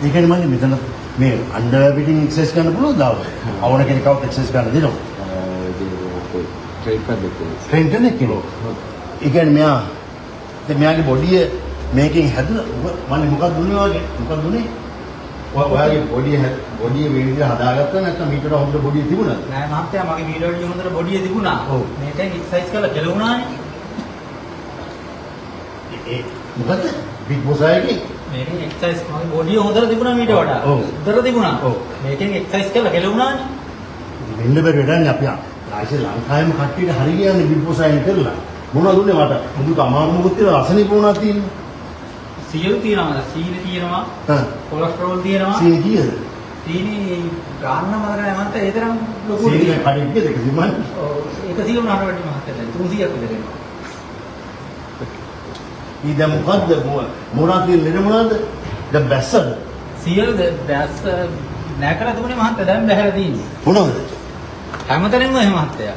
ඒ කියන්නේ මම මෙතන මේ අන්ඩර් පිටින් එක්සර්සයිස් කරන්න පුළුවන්ද? අවුන කෙනෙක්ව එක්සර්සයිස් කරන්න දෙනවා. ට්‍රේන් කරන්නේ කෙනෙක්. ඒ කියන්නේ මෙයාගේ බොඩිය මේකෙන් හැදුණා. මම මොකක්ද දුන්නේ වගේ? මොකක්ද දුන්නේ? ඔයාගේ බොඩිය මේ විදිහට හදාගත්තා නැත්නම් මීටර හොඳට බොඩිය තිබුණාද? නෑ මහත්තයා මගේ මීටර වලින් හොඳට බොඩිය තිබුණා. ඔව්. මේකෙන් එක්සර්සයිස් කරලා කෙලුණානේ. මොකද? බිග් බොස් ආයේ මේකෙන් එක්සර්සයිස් මගේ බොඩිය හොඳට තිබුණා මීට වඩා. ඔව්. හොඳට තිබුණා. ඔව්. මේකෙන් එක්සර්සයිස් කරලා කෙලුණානේ. වෙන්න බැරි වැඩන්නේ අපි ආයිස ලංකාවේම කට්ටියට හරි කියන්නේ බිග් බොස් ආයෙන් කරලා. මොනවද දුන්නේ මට? මුදුක අමාරු මොකද කියලා රසණි පොණක් තියෙනවා. සියලු තියෙනවා. සීනි තියෙනවා. කොලෙස්ටරෝල් තියෙනවා. සීනි කීයද? සීනි ගාන්න මතක නැහැ මහත්තයා ඒ තරම් ලොකු සීනි කඩේ කීයද 100 මන්? ඔව් 100 වුණාට වැඩි මහත්තයා දැන් 300ක් විතර එනවා. ඊද මොකද්ද මොනවද තියෙන්නේ මොනවද? දැන් බැස්සද? සියලු බැස් නැකර තිබුණේ මහත්තයා දැන් බැහැලා තියෙන්නේ. මොනවද? හැමතැනම එහෙම මහත්තයා.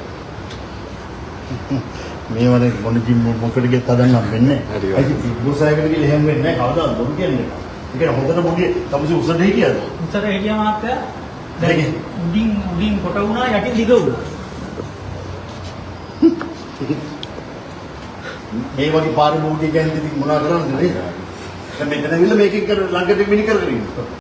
මේ වගේ මොන ජිම් මොකටද ගියත් හදන්න හම්බෙන්නේ නැහැ. අයිති බිග් බොස් ආයකට ගිහලා එහෙම වෙන්නේ නැහැ. කවදාවත් බොරු කියන්නේ නැහැ. ඒ කියන්නේ හොඳට බොඩිය තමසි උසට හිටියද? උසර හිටියා මහත්තයා. දැන් දෙකේ. උඩින් කොට වුණා යටින් දිග වුණා. මේ වගේ පාරිභෝගික ගැන ඉතින් මොනවා කරන්නද නේද? දැන් මෙතන ඇවිල්ලා මේකෙන් කර ළඟට මිනි කරගෙන ඉන්නවා.